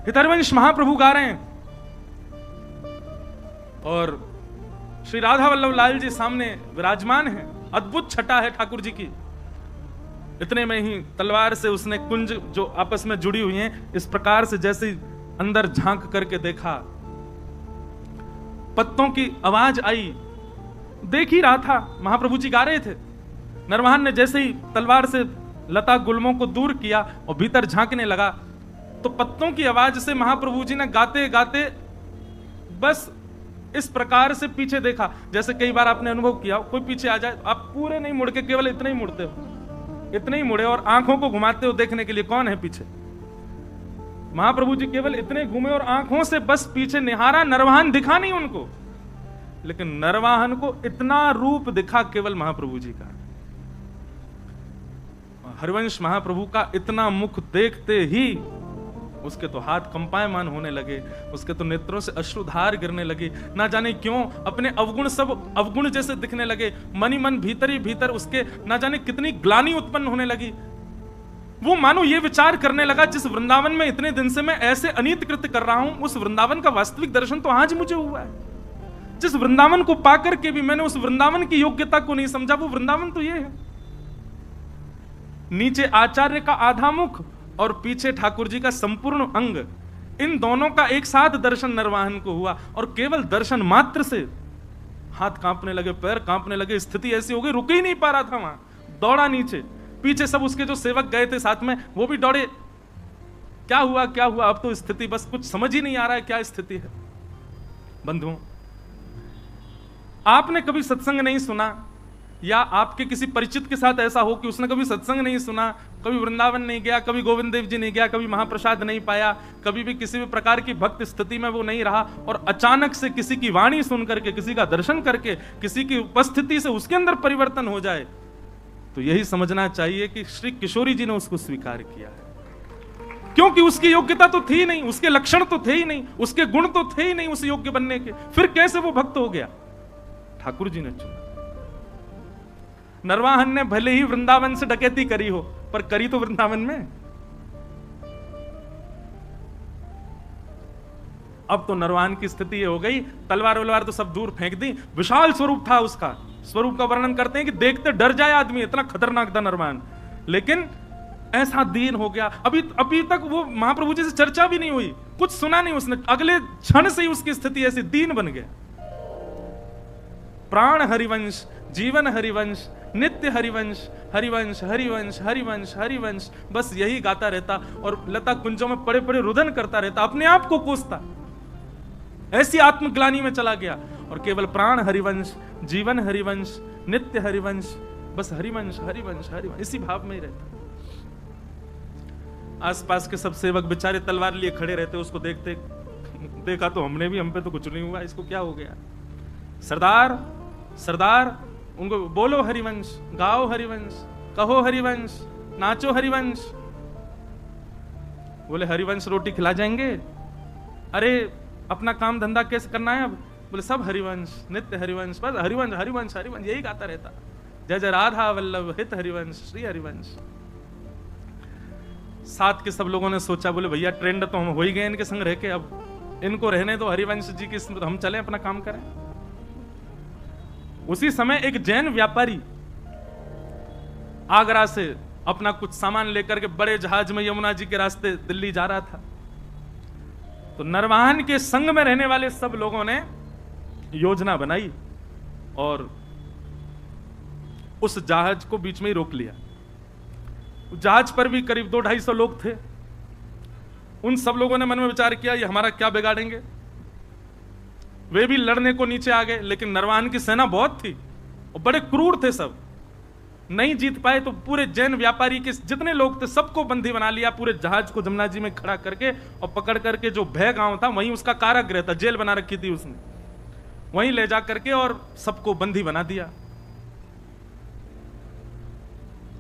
हितरवंश महाप्रभु गा रहे हैं और श्री राधा वल्लभ लाल जी सामने विराजमान है। अद्भुत छटा है ठाकुर जी की। इतने में ही तलवार से उसने कुंज जो आपस में जुड़ी हुई हैं, इस प्रकार से जैसे अंदर झांक करके देखा, पत्तों की आवाज आई। देख ही रहा था, महाप्रभु जी गा रहे थे। नरवाहन ने जैसे ही तलवार से लता गुल्मों को दूर किया और भीतर झांकने लगा, तो पत्तों की आवाज से महाप्रभु जी ने गाते गाते बस इस प्रकार से पीछे देखा। जैसे कई बार आपने अनुभव किया, कोई पीछे आ जाए, आप पूरे नहीं मुड़ के केवल इतने ही मुड़ते हो, इतने ही मुड़े और आंखों को घुमाते हो देखने के लिए कौन है पीछे। महाप्रभु जी केवल इतने घूमे और आंखों से बस पीछे निहारा। नरवाहन दिखा नहीं उनको, लेकिन नरवाहन को इतना रूप दिखा केवल महाप्रभु जी का। हरिवंश महाप्रभु का इतना मुख देखते ही उसके तो हाथ कंपायमान होने लगे, उसके तो नेत्रों से अश्रुधार गिरने लगी। ना जाने क्यों अपने अवगुण सब अवगुण जैसे दिखने लगे। मनी मन भीतर ही भीतर उसके ना जाने कितनी ग्लानि उत्पन्न होने लगी। वो मानो ये विचार करने लगा, जिस वृंदावन में इतने दिन से मैं ऐसे अनीत कृत्य कर रहा हूं, उस वृंदावन का वास्तविक दर्शन तो आज मुझे हुआ है। जिस वृंदावन को पाकर के भी मैंने उस वृंदावन की योग्यता को नहीं समझा, वो वृंदावन तो ये है। नीचे आचार्य का आधा मुख और पीछे ठाकुर जी का संपूर्ण अंग, इन दोनों का एक साथ दर्शन नरवाहन को हुआ। और केवल दर्शन मात्र से हाथ कांपने लगे, पैर कांपने लगे, स्थिति ऐसी हो गई रुक ही नहीं पा रहा था। वहां दौड़ा नीचे, पीछे सब उसके जो सेवक गए थे साथ में, वो भी दौड़े। क्या हुआ क्या हुआ, अब तो स्थिति बस कुछ समझ ही नहीं आ रहा है क्या स्थिति है। बंधुओं, आपने कभी सत्संग नहीं सुना, या आपके किसी परिचित के साथ ऐसा हो कि उसने कभी सत्संग नहीं सुना, कभी वृंदावन नहीं गया, कभी गोविंद देव जी नहीं गया, कभी महाप्रसाद नहीं पाया, कभी भी किसी भी प्रकार की भक्त स्थिति में वो नहीं रहा, और अचानक से किसी की वाणी सुन करके, किसी का दर्शन करके, किसी की उपस्थिति से उसके अंदर परिवर्तन हो जाए, तो यही समझना चाहिए कि श्री किशोरी जी ने उसको स्वीकार किया है। क्योंकि उसकी योग्यता तो थी नहीं, उसके लक्षण तो थे ही नहीं, उसके गुण तो थे ही नहीं उस योग्य बनने के, फिर कैसे वो भक्त हो गया। ठाकुर जी ने चुना। नरवाहन ने भले ही वृंदावन से डकैती करी हो, पर करी तो वृंदावन में। अब तो नरवाहन की स्थिति ये हो गई, तलवार वलवार तो सब दूर फेंक दी। विशाल स्वरूप था उसका, स्वरूप का वर्णन करते हैं कि देखते डर जाए आदमी, इतना खतरनाक था नरवाहन। लेकिन ऐसा दीन हो गया, अभी तक वो महाप्रभु जी से चर्चा भी नहीं हुई, कुछ सुना नहीं उसने, अगले क्षण से ही उसकी स्थिति ऐसी दीन बन गया। प्राण हरिवंश, जीवन हरिवंश, नित्य हरिवंश, हरिवंश हरिवंश हरिवंश हरिवंश, बस यही गाता रहता और लता कुंजों में पड़े पड़े रुदन करता रहता, अपने आप को कोसता। ऐसी आत्मग्लानि में चला गया और केवल प्राण हरिवंश, जीवन हरिवंश, नित्य हरिवंश, बस हरिवंश हरिवंश हरिवंश, इसी भाव में ही रहता। आसपास के सब सेवक बेचारे तलवार लिए खड़े रहते, उसको देखते, देखा तो हमने भी, हम पे तो कुछ नहीं हुआ, इसको क्या हो गया। सरदार सरदार, उनको बोलो हरिवंश, गाओ हरिवंश, कहो हरिवंश, नाचो हरिवंश। बोले हरिवंश रोटी खिला जाएंगे। अरे अपना काम धंधा कैसे करना है अब? बोले सब हरिवंश, नित्य हरिवंश, बस हरिवंश हरिवंश हरिवंश, यही गाता रहता। जय जय राधा वल्लभ हित हरिवंश, श्री हरिवंश। साथ के सब लोगों ने सोचा, बोले भैया ट्रेंड तो हम हो ही गए इनके संग रह के, अब इनको रहने दो, हरिवंश जी की हम चले अपना काम करें। उसी समय एक जैन व्यापारी आगरा से अपना कुछ सामान लेकर के बड़े जहाज में यमुना जी के रास्ते दिल्ली जा रहा था। तो नरवाहन के संग में रहने वाले सब लोगों ने योजना बनाई और उस जहाज को बीच में ही रोक लिया। जहाज पर भी करीब 200-250 लोग थे। उन सब लोगों ने मन में विचार किया, ये हमारा क्या बिगाड़ेंगे। वे भी लड़ने को नीचे आ गए, लेकिन नरवाहन की सेना बहुत थी और बड़े क्रूर थे सब, नहीं जीत पाए। तो पूरे जैन व्यापारी के जितने लोग थे सबको बंदी बना लिया, पूरे जहाज को जमुना जी में खड़ा करके और पकड़ करके जो भय गांव था वहीं उसका कारागृह था, जेल बना रखी थी उसने, वहीं ले जा करके और सबको बंदी बना दिया।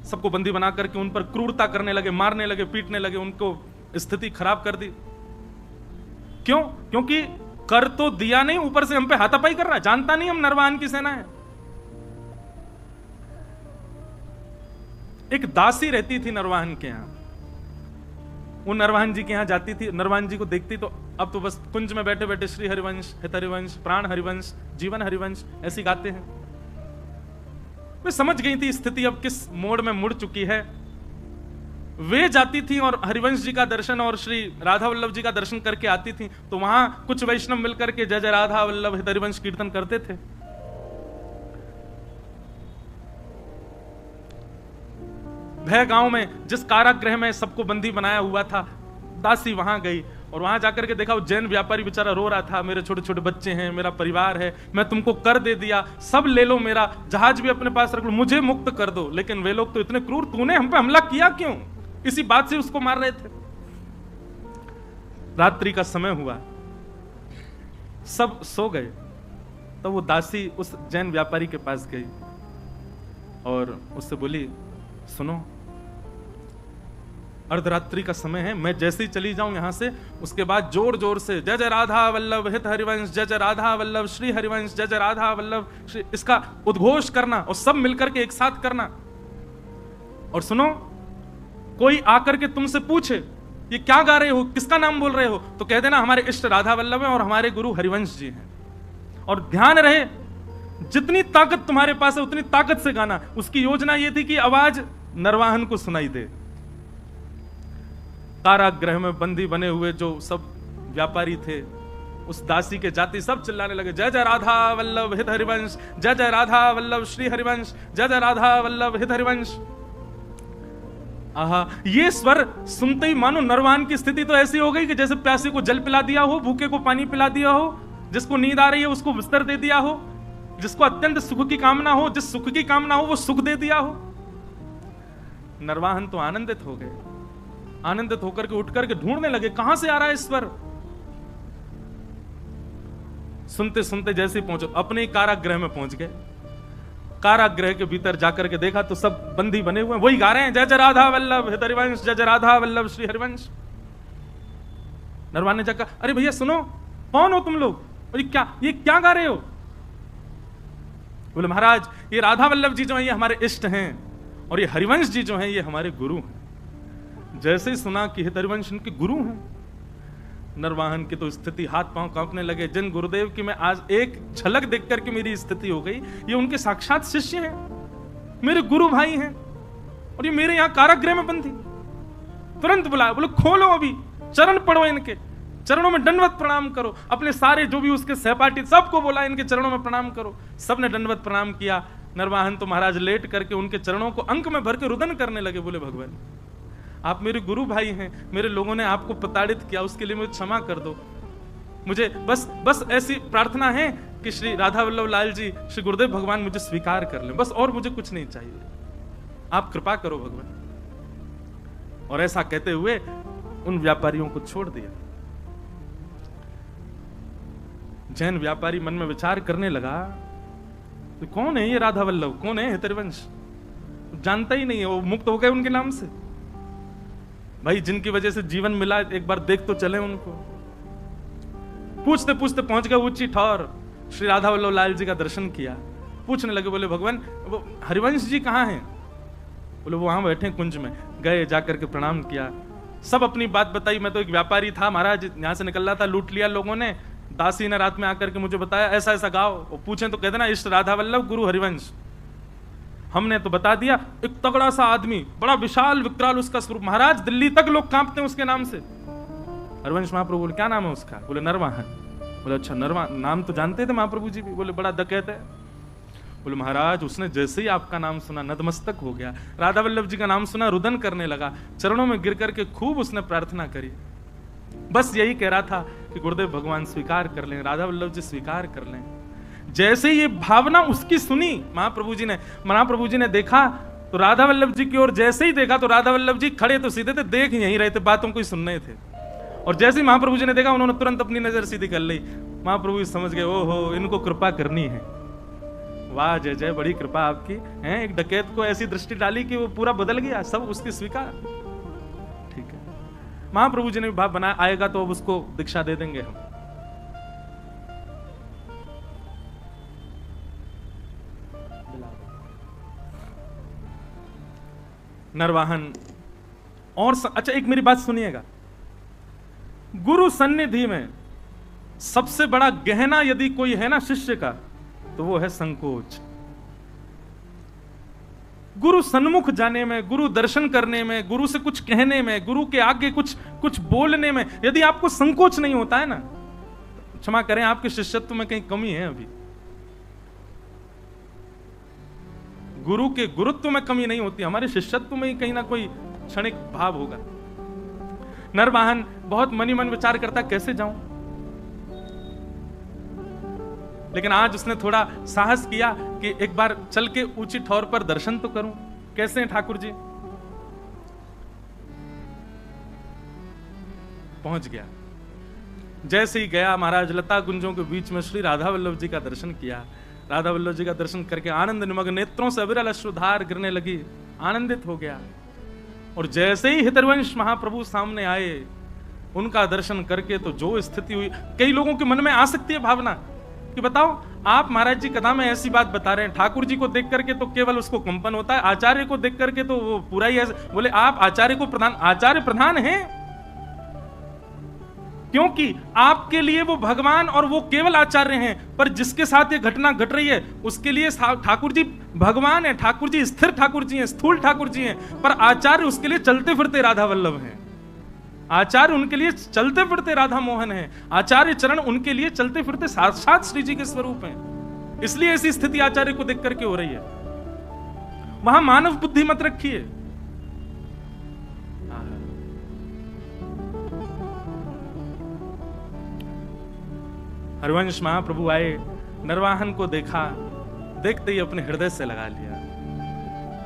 सबको बंदी बना करके उन पर क्रूरता करने लगे, मारने लगे, पीटने लगे, उनको स्थिति खराब कर दी। क्यों? क्योंकि कर तो दिया नहीं, ऊपर से हम पे हाथापाई कर रहा है, जानता नहीं हम नरवाहन की सेना है। एक दासी रहती थी नरवाहन के यहां, वो नरवाहन जी के यहाँ जाती थी, नरवाहन जी को देखती तो अब तो बस कुंज में बैठे बैठे श्री हरिवंश, हित हरिवंश, प्राण हरिवंश, जीवन हरिवंश ऐसी गाते हैं। वे समझ गई थी स्थिति अब किस मोड़ में मुड़ चुकी है। वे जाती थी और हरिवंश जी का दर्शन और श्री राधा वल्लभ जी का दर्शन करके आती थी, तो वहां कुछ वैष्णव मिलकर के जय जय राधा वल्लभ हित हरिवंश कीर्तन करते थे। भय गांव में जिस कारागृह में सबको बंदी बनाया हुआ था, दासी वहां गई और वहां जाकर के देखा वो जैन व्यापारी बेचारा रो रहा था, मेरे छोटे छोटे बच्चे हैं, मेरा परिवार है, मैं तुमको कर दे दिया, सब ले लो, मेरा जहाज भी अपने पास रख लो, मुझे मुक्त कर दो। लेकिन वे लोग तो इतने क्रूर, तूने हम पे हमला किया क्यों? इसी बात से उसको मार रहे थे। रात्रि का समय हुआ, सब सो गए, तो वो दासी उस जैन व्यापारी के पास गई और उससे बोली, सुनो, अर्धरात्रि का समय है, मैं जैसे ही चली जाऊं यहां से, उसके बाद जोर जोर से जय जय राधा वल्लभ हित हरिवंश, जय जय राधा वल्लभ श्री हरिवंश, जय जय राधा वल्लभ श्री, इसका उद्घोष करना और सब मिलकर के एक साथ करना। और सुनो, कोई आकर के तुमसे पूछे ये क्या गा रहे हो, किसका नाम बोल रहे हो, तो कह देना हमारे इष्ट राधा वल्लभ हैं और हमारे गुरु हरिवंश जी हैं। और ध्यान रहे, जितनी ताकत तुम्हारे पास है उतनी ताकत से गाना। उसकी योजना यह थी कि आवाज नरवाहन को सुनाई दे। कारागृह में बंदी बने हुए जो सब व्यापारी थे, उस दासी के जाति सब चिल्लाने लगे, जय जय राधा वल्लभ हित हरिवंश, जय जय राधा वल्लभ श्री हरिवंश, जय जय राधा वल्लभ हित हरिवंश। आहा, ये स्वर सुनते ही मानो नरवाहन की स्थिति तो ऐसी हो गई कि जैसे प्यासे को जल पिला दिया हो, भूखे को पानी पिला दिया हो, जिसको नींद आ रही है उसको बिस्तर दे दिया हो, जिसको अत्यंत सुख की कामना हो, जिस सुख की कामना हो वो सुख दे दिया हो। नरवाहन तो आनंदित हो गए, आनंदित होकर के उठ करके ढूंढने लगे कहां से आ रहा है स्वर। सुनते सुनते जैसे पहुंचे, अपने कारागृह में पहुंच गए। कारागृह के भीतर जाकर के देखा तो सब बंदी बने हुए हैं, वही गा रहे हैं, जय जय राधा वल्लभ हित हरिवंश, जय जय राधा वल्लभ श्री हरिवंश। नरवाहन ने जाकर, अरे भैया सुनो, कौन हो तुम लोग, और ये क्या गा रहे हो? बोले महाराज, ये राधा वल्लभ जी जो है ये हमारे इष्ट हैं और ये हरिवंश जी जो हैं ये हमारे गुरु हैं। जैसे ही सुना कि हित हरिवंश इनके गुरु हैं, नरवाहन की तो स्थिति, हाथ पांव कांपने लगे। जिन गुरुदेव की मैं आज एक झलक देख करके मेरी स्थिति हो गई, ये उनके साक्षात शिष्य हैं, मेरे गुरु भाई हैं, और ये मेरे यहां कारागृह में बंदी। तुरंत बुलाया, बोले खोलो, अभी चरण पढ़ो, इनके चरणों में दंडवत प्रणाम करो। अपने सारे जो भी उसके सहपाठी सबको बोला इनके चरणों में प्रणाम करो। सबने दंडवत प्रणाम किया। नरवाहन तो महाराज लेट करके उनके चरणों को अंक में भर के रुदन करने लगे। बोले भगवान, आप मेरे गुरु भाई हैं, मेरे लोगों ने आपको प्रताड़ित किया, उसके लिए मुझे क्षमा कर दो। मुझे बस ऐसी प्रार्थना है कि श्री राधा वल्लभ लाल जी, श्री गुरुदेव भगवान मुझे स्वीकार कर लें, बस, और मुझे कुछ नहीं चाहिए, आप कृपा करो भगवान। और ऐसा कहते हुए उन व्यापारियों को छोड़ दिया। जैन व्यापारी मन में विचार करने लगा, तो कौन है ये राधा वल्लभ, कौन है हित हरिवंश? जानता ही नहीं है, वो मुक्त हो गए उनके नाम से। भाई जिनकी वजह से जीवन मिला, एक बार देख तो चले उनको। पूछते पूछते पहुंच गए ऊंची ठौर, श्री राधा वल्लभ लाल जी का दर्शन किया। पूछने लगे, बोले भगवान वो हरिवंश जी कहाँ हैं? बोले वो वहां बैठे कुंज में। गए, जाकर के प्रणाम किया, सब अपनी बात बताई। मैं तो एक व्यापारी था महाराज, यहां से निकल रहा था, लूट लिया लोगों ने। दासी ने रात में आकर के मुझे बताया ऐसा ऐसा गाओ, और पूछे तो कहते ना इष्ट राधा वल्लभ गुरु हरिवंश। हमने तो बता दिया। एक तगड़ा सा आदमी, बड़ा विशाल विकराल उसका स्वरूप, महाराज दिल्ली तक लोग कांपते हैं उसके नाम से। हरिवंश महाप्रभु बोले क्या नाम है उसका? बोले नरवाहन। बोले अच्छा नरवाहन, नाम तो जानते थे महाप्रभु जी भी? बोले बड़ा डकैत है। बोले महाराज उसने जैसे ही आपका नाम सुना नतमस्तक हो गया, राधा वल्लभ जी का नाम सुना रुदन करने लगा, चरणों में गिर करके खूब उसने प्रार्थना करी। बस यही कह रहा था कि गुरुदेव भगवान स्वीकार कर लें, राधा वल्लभ जी स्वीकार कर लें। जैसे ये भावना उसकी सुनी महाप्रभु जी ने देखा तो राधा वल्लभ जी की ओर जैसे ही देखा तो राधा वल्लभ जी खड़े तो सीधे थे, देख यहीं रहे थे, बातों को ही सुन रहे थे। और जैसे ही महाप्रभु जी ने देखा उन्होंने तुरंत अपनी नजर सीधी कर ली। महाप्रभु जी समझ गए, ओहो इनको कृपा करनी है। वाह जय जय, बड़ी कृपा आपकी है। एक डकैत को ऐसी दृष्टि डाली कि वो पूरा बदल गया, सब उसकी स्वीकार। ठीक है, महाप्रभु जी ने भाव बनाया, आएगा तो अब उसको दीक्षा दे देंगे हम। नरवाहन और अच्छा एक मेरी बात सुनिएगा, गुरु सन्निधि में सबसे बड़ा गहना यदि कोई है ना शिष्य का, तो वो है संकोच। गुरु सन्मुख जाने में, गुरु दर्शन करने में, गुरु से कुछ कहने में, गुरु के आगे कुछ बोलने में यदि आपको संकोच नहीं होता है ना, तो क्षमा करें, आपके शिष्यत्व में कहीं कमी है। अभी गुरु के गुरुत्व में कमी नहीं होती, हमारे शिष्यत्व में ही कहीं ना कोई क्षणिक भाव होगा। नरवाहन बहुत मनी मन विचार करता कैसे जाऊं, लेकिन आज उसने थोड़ा साहस किया कि एक बार चल के ऊंची ठौर पर दर्शन तो करूं। कैसे हैं ठाकुर जी? पहुंच गया। जैसे ही गया महाराज, लता गुंजों के बीच में श्री राधा वल्लभ जी का दर्शन किया। राधा वल्लभ जी का दर्शन करके आनंद निमग्न नेत्रों से अविरल अश्रुधार गिरने लगी, आनंदित हो गया। और जैसे ही हितरवंश महाप्रभु सामने आए, उनका दर्शन करके तो जो स्थिति हुई, कई लोगों के मन में आ सकती है भावना कि बताओ आप महाराज जी कथा में ऐसी बात बता रहे हैं, ठाकुर जी को देख करके तो केवल उसको कंपन होता है, आचार्य को देख करके तो वो पूरा ही ऐसे। बोले आप आचार्य को प्रधान, आचार्य प्रधान हैं क्योंकि आपके लिए वो भगवान और वो केवल आचार्य हैं, पर जिसके साथ ये घटना घट रही है उसके लिए ठाकुर जी भगवान है, ठाकुर जी स्थिर ठाकुर जी हैं, स्थूल ठाकुर जी हैं, पर आचार्य उसके लिए चलते फिरते राधा वल्लभ हैं। आचार्य उनके लिए चलते फिरते राधा मोहन है, आचार्य चरण उनके लिए चलते फिरते साक्षात श्री जी के स्वरूप हैं। इसलिए ऐसी स्थिति आचार्य को देख करके हो रही है। वहां मानव बुद्धि मत रखिए। हरिवंश महाप्रभु आए, नरवाहन को देखा, देखते ही अपने हृदय से लगा लिया,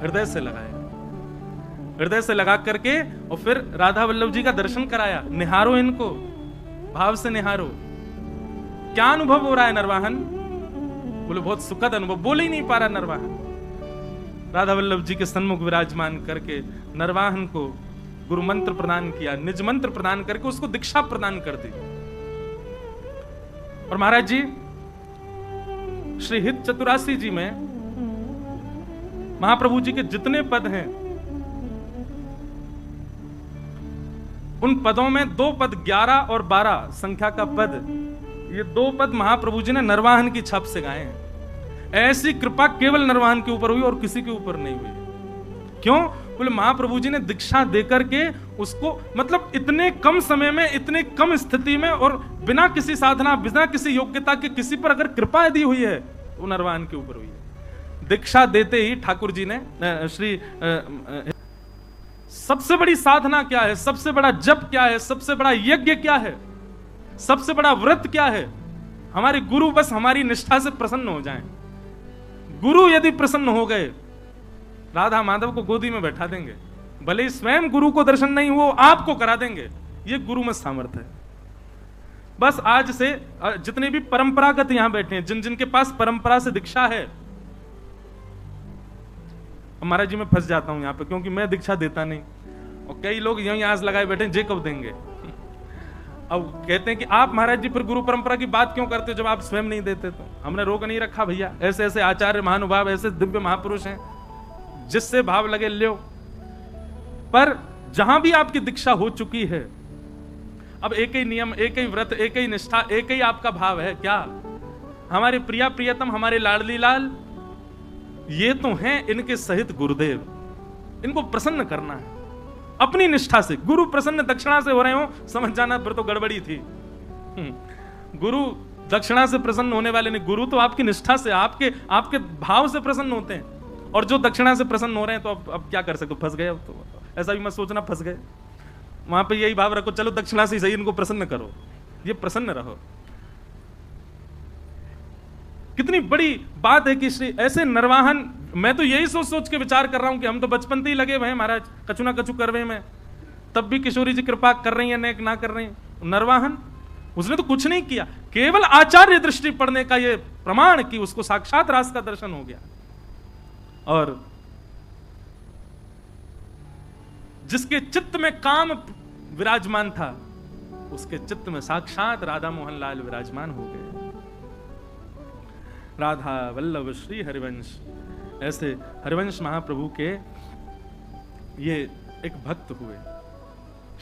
हृदय से लगाया, हृदय से लगा करके और फिर राधा वल्लभ जी का दर्शन कराया। निहारो इनको, भाव से निहारो। क्या अनुभव हो रहा है नरवाहन? बोले बहुत सुखद अनुभव। बोल ही नहीं पा रहा नरवाहन। राधा वल्लभ जी के सन्मुख विराजमान करके नरवाहन को गुरु मंत्र प्रदान किया, निज मंत्र प्रदान करके उसको दीक्षा प्रदान कर दी। और महाराज जी श्री हित चतुरासी जी में महाप्रभु जी के जितने पद हैं, उन पदों में दो पद 11 और 12 संख्या का पद, ये दो पद महाप्रभु जी ने नरवाहन की छाप से गाए हैं। ऐसी कृपा केवल नरवाहन के ऊपर हुई और किसी के ऊपर नहीं हुई। क्यों? बोले महाप्रभु जी ने दीक्षा देकर के उसको, मतलब इतने कम समय में, इतने कम स्थिति में और बिना किसी साधना, बिना किसी योग्यता के किसी पर अगर कृपा यदि हुई है तो नरवाहन के ऊपर हुई है। दीक्षा देते ही ठाकुर जी ने श्री सबसे बड़ी साधना क्या है, सबसे बड़ा जप क्या है, सबसे बड़ा यज्ञ क्या है, सबसे बड़ा व्रत क्या है? हमारे गुरु बस हमारी निष्ठा से प्रसन्न हो जाएं। गुरु यदि प्रसन्न हो गए, राधा माधव को गोदी में बैठा देंगे, भले ही स्वयं गुरु को दर्शन नहीं हो, आपको करा देंगे। ये गुरु में सामर्थ्य है। बस आज से जितने भी परंपरागत यहां बैठे हैं, जिन जिनके पास परंपरा से दीक्षा है, महाराज जी मैं फंस जाता हूं यहां पे, क्योंकि मैं दीक्षा देता नहीं और कई लोग यहीं आस लगाए बैठे जे कब देंगे। अब कहते हैं कि आप महाराज जी फिर गुरु परंपरा की बात क्यों करते हो जब आप स्वयं नहीं देते? तो हमने रोक नहीं रखा भैया, ऐसे ऐसे आचार्य महानुभाव, ऐसे दिव्य महापुरुष हैं, जिससे भाव लगे ल्यो। पर जहां भी आपकी दीक्षा हो चुकी है, अब एक ही नियम, एक ही व्रत, एक ही निष्ठा, एक ही आपका भाव है क्या? हमारे प्रिया प्रियतम, हमारे लाडली लाल, ये तो हैं इनके सहित गुरुदेव, इनको प्रसन्न करना है अपनी निष्ठा से। गुरु प्रसन्न दक्षिणा से हो रहे हो, समझ जाना फिर तो गड़बड़ी थी। गुरु दक्षिणा से प्रसन्न होने वाले नहीं, गुरु तो आपकी निष्ठा से, आपके भाव से प्रसन्न होते हैं। और जो दक्षिणा से प्रसन्न हो रहे हैं तो अब क्या कर सकते? फंस गए। अब तो ऐसा भी मत सोचना फंस गए। वहां पे यही भाव रखो, चलो दक्षिणा से सही, इनको प्रसन्न करो, ये प्रसन्न रहो। कितनी बड़ी बात है कि श्री ऐसे नरवाहन, मैं तो यही सोच सोच के विचार कर रहा हूं कि हम तो बचपन से ही लगे हुए हैं महाराज कछु ना कछु करवे में, तब भी किशोरी जी कृपा कर रही है, नेक ना कर रही है। नरवाहन उसने तो कुछ नहीं किया, केवल आचार्य दृष्टि पड़ने का ये प्रमाण कि उसको साक्षात रास का दर्शन हो गया। और जिसके चित्त में काम विराजमान था, उसके चित्त में साक्षात राधा मोहन लाल विराजमान हो गए। राधा वल्लभ श्री हरिवंश, ऐसे हरिवंश महाप्रभु के ये एक भक्त हुए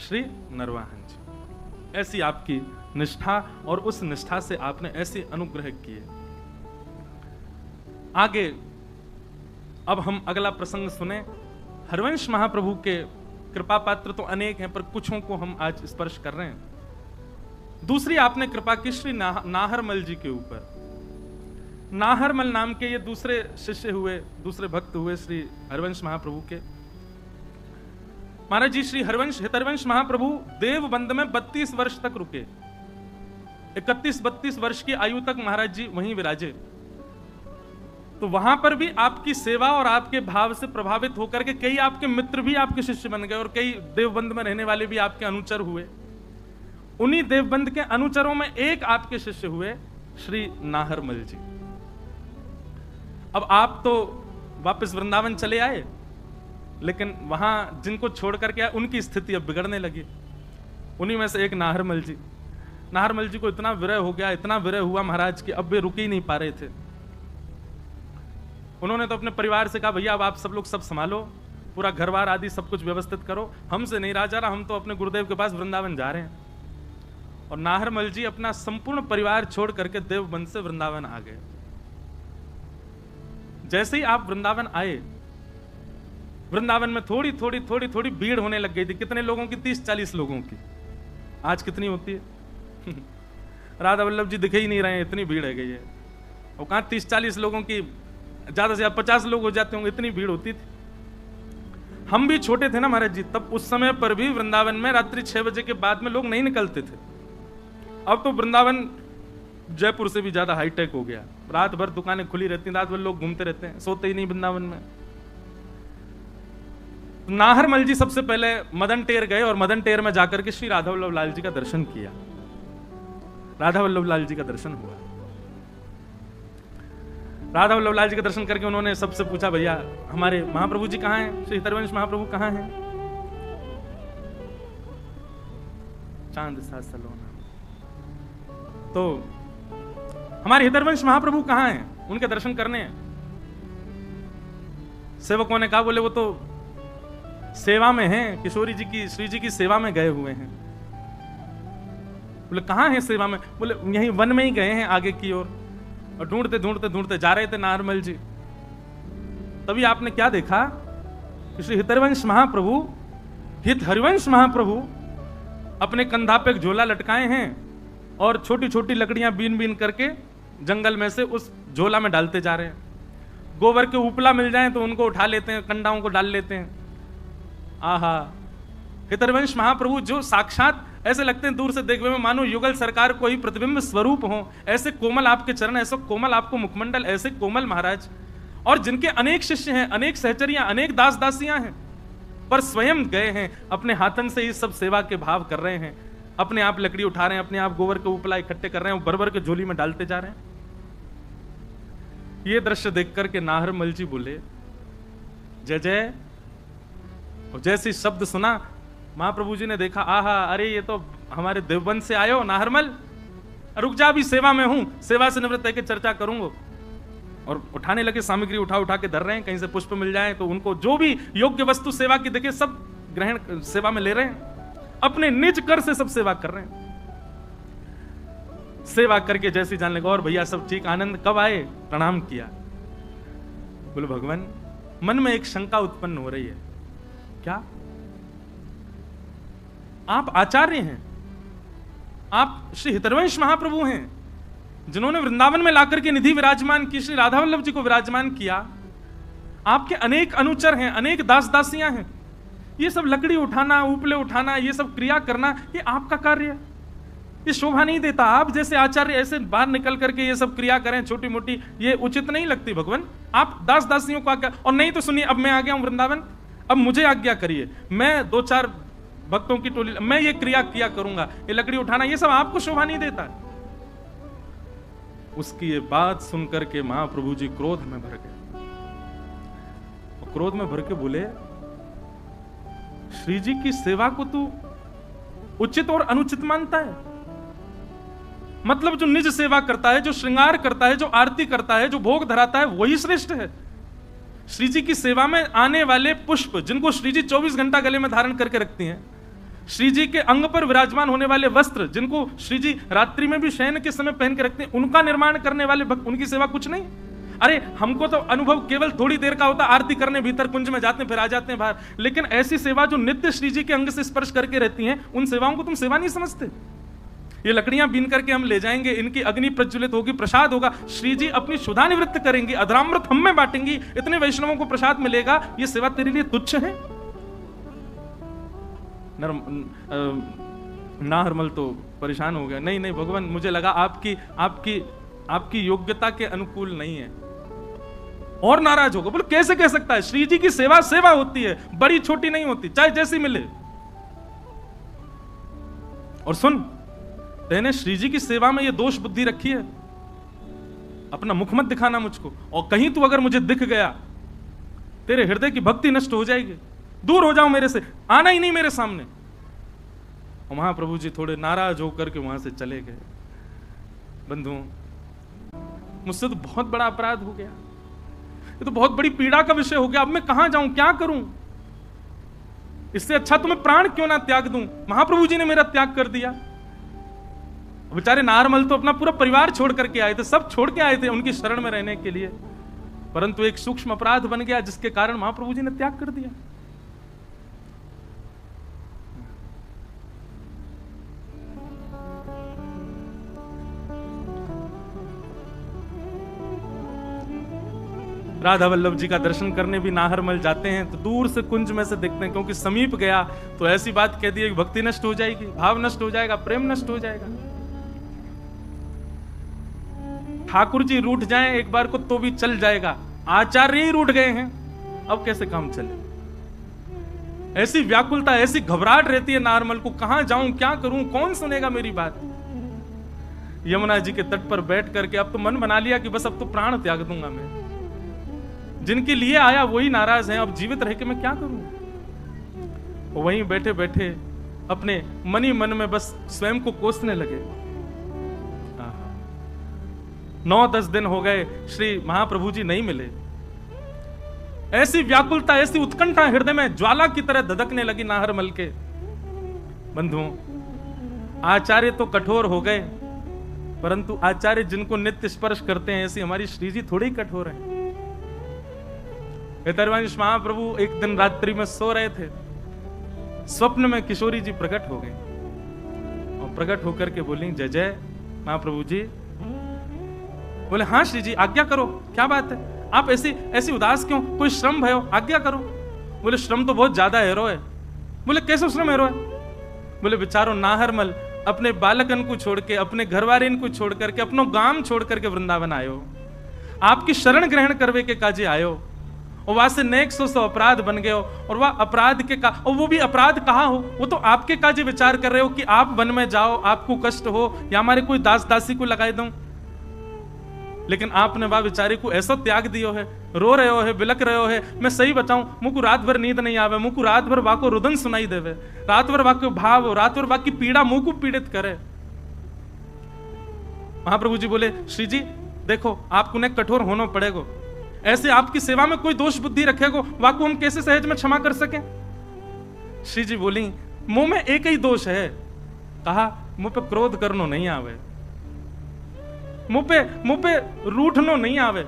श्री नरवाहन जी। ऐसी आपकी निष्ठा और उस निष्ठा से आपने ऐसे अनुग्रह किए। आगे अब हम अगला प्रसंग सुने। हरवंश महाप्रभु के कृपा पात्र तो अनेक हैं, पर कुछों को हम आज स्पर्श कर रहे हैं। दूसरी आपने कृपा की श्री नाहरमल जी के ऊपर। नाहरमल नाम के ये दूसरे शिष्य हुए, दूसरे भक्त हुए श्री हरवंश महाप्रभु के। महाराज जी श्री हितरवंश महाप्रभु देवबंद में 32 वर्ष तक रुके। 31-32 वर्ष की आयु तक महाराज जी वहीं विराजे। तो वहां पर भी आपकी सेवा और आपके भाव से प्रभावित होकर के कई आपके मित्र भी आपके शिष्य बन गए और कई देवबंद में रहने वाले भी आपके अनुचर हुए। उन्हीं देवबंद के अनुचरों में एक आपके शिष्य हुए श्री नाहरमल जी। अब आप तो वापस वृंदावन चले आए, लेकिन वहां जिनको छोड़ करके आए उनकी स्थिति अब बिगड़ने लगी। उन्हीं में से एक नाहरमल जी को इतना विरह हो गया, इतना विरह हुआ महाराज कि अब वे रुक ही नहीं पा रहे थे। उन्होंने तो अपने परिवार से कहा, भैया अब आप सब लोग सब संभालो, पूरा घर बार आदि सब कुछ व्यवस्थित करो, हमसे नहीं रहा जा रहा, हम तो अपने गुरुदेव के पास वृंदावन जा रहे हैं। और नाहरमल जी अपना संपूर्ण परिवार छोड़ करके देवबंद से वृंदावन आ गए। जैसे ही आप वृंदावन आए, वृंदावन में थोड़ी थोड़ी भीड़ होने लग गई थी। कितने लोगों की? 30-40 लोगों की। आज कितनी होती है? राधा वल्लभ जी दिखे ही नहीं रहे, इतनी भीड़ है गई है। और कहां 30-40 लोगों की, ज्यादा से ज्यादा 50 लोग हो जाते होंगे, इतनी भीड़ होती थी। हम भी छोटे थे ना महाराज जी, तब उस समय पर भी वृंदावन में रात्रि 6 बजे के बाद में लोग नहीं निकलते थे। अब तो वृंदावन जयपुर से भी ज्यादा हाईटेक हो गया। रात भर दुकानें खुली रहती हैं, रात भर लोग घूमते रहते हैं, सोते ही नहीं वृंदावन में। नाहरमल जी सबसे पहले मदन टेर गए और मदन टेर में जाकर के श्री राधा वल्लभ लाल जी का दर्शन किया। राधा वल्लभ लाल जी का दर्शन हुआ। राधा वल्लभ लाल जी का दर्शन करके उन्होंने सबसे पूछा, भैया हमारे महाप्रभु जी कहां हैं? श्री हितरवंश महाप्रभु कहां हैं? चांद सा सलोना। तो हमारे हितरवंश महाप्रभु कहां हैं? उनके दर्शन करने हैं। सेवकों ने कहा, बोले वो तो सेवा में हैं, किशोरी जी की, श्री जी की सेवा में गए हुए हैं। बोले कहां हैं सेवा में? बोले यहीं वन में ही गए हैं आगे की ओर। और ढूंढते जा रहे थे नाहरमल जी। तभी आपने क्या देखा कि श्री हितरवंश महाप्रभु, हरिवंश महाप्रभु अपने कंधा पे एक झोला लटकाए हैं और छोटी छोटी लकड़ियां बीन करके जंगल में से उस झोला में डालते जा रहे हैं। गोबर के उपला मिल जाए तो उनको उठा लेते हैं, कंडाओं को डाल लेते हैं। आहा, हितरवंश महाप्रभु जो साक्षात ऐसे लगते हैं दूर से देखने में मानो युगल सरकार को ही प्रतिबिंब स्वरूप हो। ऐसे कोमल आपके चरण, ऐसे कोमल आपको मुखमंडल, ऐसे कोमल महाराज। और जिनके अनेक शिष्य हैं, अनेक सहचरियां, अनेक दास दासियां हैं, पर स्वयं गए हैं, अपने हाथन से ये सब सेवा के भाव कर रहे हैं। अपने आप लकड़ी उठा रहे हैं, अपने आप गोबर के उपला इकट्ठे कर रहे हैं, बरबर के झोली में डालते जा रहे हैं। ये दृश्य देख करके नाहरमल जी बोले जय जय। और जैसे शब्द सुना, महाप्रभु जी ने देखा, आहा, अरे ये तो हमारे देवबंद से आए हो नाहरमल, रुक जा, अभी सेवा में हूं, सेवा से निवृत्त है कि चर्चा करूंगा। और उठाने लगे, सामग्री उठा के धर रहे हैं, कहीं से पुष्प मिल जाए तो उनको जो भी योग्य वस्तु सेवा की देखे सब ग्रहण सेवा में ले रहे हैं, अपने निज कर से सब सेवा कर रहे हैं। सेवा करके जैसे जान लगा, और भैया सब ठीक, आनंद कब आए? प्रणाम किया। बोले भगवान, मन में एक शंका उत्पन्न हो रही है। क्या? आप आचार्य हैं, आप श्री हितरवंश महाप्रभु हैं, जिन्होंने वृंदावन में लाकर के निधि विराजमान की, श्री राधा वल्लभ जी को विराजमान किया। आपके अनेक अनुचर हैं, अनेक दास दासियां हैं। ये सब लकड़ी उठाना, उपले उठाना, ये सब क्रिया करना, ये आपका कार्य है, ये शोभा नहीं देता। आप जैसे आचार्य ऐसे बाहर निकल करके ये सब क्रिया करें छोटी मोटी, ये उचित नहीं लगती भगवान। आप दास दासियों को आज्ञा, और नहीं तो सुनिए, अब मैं आ गया हूं वृंदावन, अब मुझे आज्ञा करिए, मैं 2-4 भक्तों की टोली, मैं ये क्रिया किया करूंगा, ये लकड़ी उठाना, ये सब आपको शोभा नहीं देता। उसकी ये बात सुनकर के महाप्रभु जी क्रोध में भर गए। और क्रोध में भर के बोले, श्री जी की सेवा को तू उचित और अनुचित मानता है? मतलब जो निज सेवा करता है, जो श्रृंगार करता है, जो आरती करता है, जो भोग धराता है, वही श्रेष्ठ है। श्री जी की सेवा में आने वाले पुष्प, जिनको श्री जी 24 घंटा गले में धारण करके रखती हैं, श्री जी के अंग पर विराजमान होने वाले वस्त्र, जिनको श्री जी रात्रि में भी शयन के समय पहन के रखते हैं, उनका निर्माण करने वाले भक्त, उनकी सेवा कुछ नहीं? अरे हमको तो अनुभव केवल थोड़ी देर का होता, आरती करने भीतर कुंज में जाते हैं, फिर आ जाते हैं बाहर, लेकिन ऐसी सेवा जो नित्य श्री जी के अंग से स्पर्श करके रहती हैं, उन सेवाओं को तुम सेवा नहीं समझते? ये लकड़ियां बीन करके हम ले जाएंगे, इनकी अग्नि प्रज्वलित होगी, प्रसाद होगा, श्री जी अपनी क्षुधा निवृत्त करेंगी, अधरामृत हम में बांटेंगी, इतने वैष्णवों को प्रसाद मिलेगा, ये सेवा तेरे लिए तुच्छ है? नाहरमल तो परेशान हो गया, नहीं नहीं भगवान, मुझे लगा आपकी योग्यता के अनुकूल नहीं है, और नाराज होगा। बोले कैसे कह सकता है? श्री जी की सेवा सेवा होती है, बड़ी छोटी नहीं होती, चाहे जैसी मिले। और सुन, तेने श्री जी की सेवा में ये दोष बुद्धि रखी है, अपना मुख मत दिखाना मुझको, और कहीं तू अगर मुझे दिख गया, तेरे हृदय की भक्ति नष्ट हो जाएगी, दूर हो जाओ मेरे से, आना ही नहीं मेरे सामने। और महाप्रभु जी थोड़े नाराज होकर के वहां से चले गए। बंधुओं, मुझसे तो बहुत बड़ा अपराध हो गया, ये तो बहुत बड़ी पीड़ा का विषय हो गया, अब मैं कहां जाऊं, क्या करूं? इससे अच्छा तो मैं प्राण क्यों ना त्याग दूं? महाप्रभु जी ने मेरा त्याग कर दिया। बेचारे नारमल तो अपना पूरा परिवार छोड़ करके आए थे, सब छोड़ के आए थे उनकी शरण में रहने के लिए, परंतु एक सूक्ष्म अपराध बन गया जिसके कारण महाप्रभु जी ने त्याग कर दिया। राधा वल्लभ जी का दर्शन करने भी नाहरमल जाते हैं तो दूर से कुंज में से देखते हैं, क्योंकि समीप गया तो ऐसी बात कह दी कि भक्ति नष्ट हो जाएगी, भाव नष्ट हो जाएगा, प्रेम नष्ट हो जाएगा। ठाकुर जी रूठ जाएं एक बार को तो भी चल जाएगा, आचार्य ही रूठ गए हैं, अब कैसे काम चले? ऐसी व्याकुलता, ऐसी घबराहट रहती है नारमल को, कहां जाऊं, क्या करूं, कौन सुनेगा मेरी बात? यमुना जी के तट पर बैठ करके अब तो मन बना लिया कि बस अब तो प्राण त्याग दूंगा मैं, जिनके लिए आया वही नाराज हैं, अब जीवित रह के मैं क्या करूं? वहीं बैठे बैठे अपने मन ही मन में बस स्वयं को कोसने लगे। 9-10 दिन हो गए, श्री महाप्रभु जी नहीं मिले। ऐसी व्याकुलता, ऐसी उत्कंठा हृदय में ज्वाला की तरह धधकने लगी नाहरमल के। बंधुओं, आचार्य तो कठोर हो गए, परंतु आचार्य जिनको नित्य स्पर्श करते हैं, ऐसी हमारी श्री जी थोड़ी ही कठोर हैं। हितैषी महाप्रभु एक दिन रात्रि में सो रहे थे, स्वप्न में किशोरी जी प्रकट हो गई और प्रकट होकर के बोली, जय जय महाप्रभु जी। बोले हाँ श्री जी, आज्ञा करो, क्या बात है, आप ऐसी उदास क्यों, कोई श्रम भयो, आज्ञा करो। बोले श्रम तो बहुत ज्यादा है रोए। बोले कैसे श्रम है रोए? बोले बेचारो नाहरमल अपने बालकन को छोड़ के, अपने घरवारिन को छोड़ करके, अपनो गांव छोड़ करके वृंदावन आयो, आपकी शरण ग्रहण करवे के काजे आयो, और वहां से नेक सौ अपराध बन गए हो, और वह अपराध के और वो भी अपराध कहा हो, वो तो आपके काजे विचार कर रहे हो कि आप वन में जाओ, आपको कष्ट हो, या हमारे कोई दास दासी को लगाए दूं, लेकिन आपने वह बेचारे को ऐसा त्याग दियो है, रो रहे हो है, बिलक रहे हो है। मैं सही बताऊं, मुझको रात भर नींद नहीं आवे, मुझको रात भर वाको रुदन सुनाई देवे, रात भर वाको भाव, रात भर वाकी पीड़ा मुंह को पीड़ित करे। महाप्रभु जी बोले, श्री जी देखो, आपको ने कठोर होना पड़ेगा, ऐसे आपकी सेवा में कोई दोष बुद्धि रखेगा, वाको हम कैसे सहज में क्षमा कर सके? श्री जी बोली, मुंह में एक ही दोष है, कहा मुंह पे क्रोध करनो नहीं आवे, मुंह पे रूठनो नहीं आवे।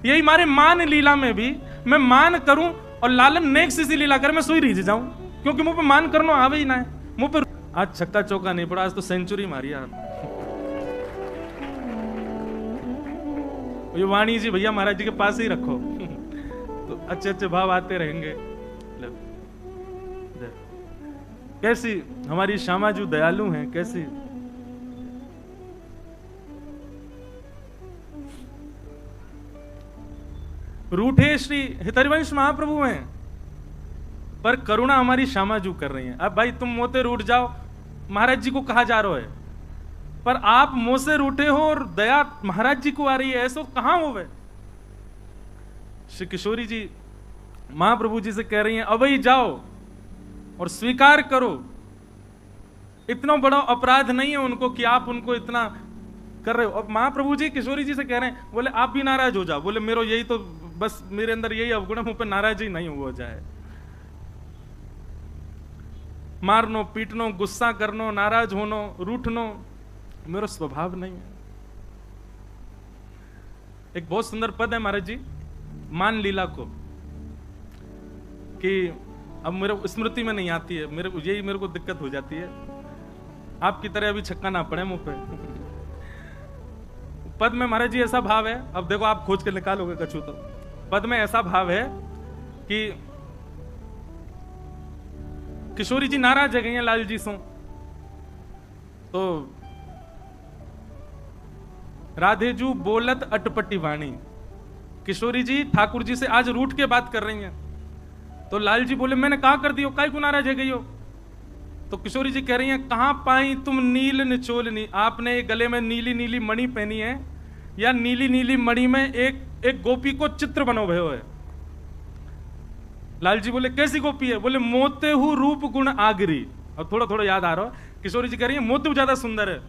यही मारे मान लीला में भी मैं मान करूं और लालन नेक सी लीला करे, मैं सोई रीझ जाऊं, क्योंकि मुंह पे मान करनो आवे ही ना है। मुंह पे आज छक्का चौका नहीं पड़ा, आज तो सेंचुरी मारी आप। ये वाणी जी भैया महाराज जी के पास ही रखो तो अच्छे अच्छे भाव आते रहेंगे। कैसी हमारी श्यामाजू दयालु हैं, कैसी रूठे श्री हितैषी महाप्रभु हैं, पर करुणा हमारी श्यामाजू कर रही है। अब भाई तुम मोते रूठ जाओ, महाराज जी को कहा जा रहा है, पर आप मुंह से रूठे हो और दया महाराज जी को आ रही है, ऐसा कहां हो वे? श्री किशोरी जी महाप्रभु जी से कह रही हैं, अब ही जाओ और स्वीकार करो, इतना बड़ा अपराध नहीं है उनको कि आप उनको इतना कर रहे हो। अब महाप्रभु जी किशोरी जी से कह रहे हैं, बोले आप भी नाराज हो जाओ, बोले मेरा यही तो बस मेरे अंदर यही अवगुण है, मुंह पे नाराज ही नहीं हो जाए। मारनो पीटनो, गुस्सा करनो, नाराज होनो, रूठनो मेरा स्वभाव नहीं है। एक बहुत सुंदर पद है महाराज जी, मान लीला को, कि अब मेरे स्मृति में नहीं आती है, मेरे को दिक्कत हो जाती है, आपकी तरह अभी छक्का ना पड़े मुंह पे। पद में महाराज जी ऐसा भाव है, अब देखो आप खोज के निकालोगे कछु तो, पद में ऐसा भाव है कि किशोरी जी नाराज है गई हैं लाल जी से, तो राधेजू बोलत अटपटी वाणी, किशोरी जी ठाकुर जी से आज रूठ के बात कर रही हैं, तो लाल जी बोले मैंने कहा कर दियो, काय को नाराज है गई हो? तो किशोरी जी कह रही हैं कहां पाई तुम नील निचोलनी, आपने गले में नीली नीली मणि पहनी है, या नीली नीली मणि में एक गोपी को चित्र बनो भयो है। लाल जी बोले कैसी गोपी है? बोले मोते हु रूप गुण आगरी। अब थोड़ा थोड़ा याद आ रहा है, किशोरी जी कह रही है मोते ज्यादा सुंदर है।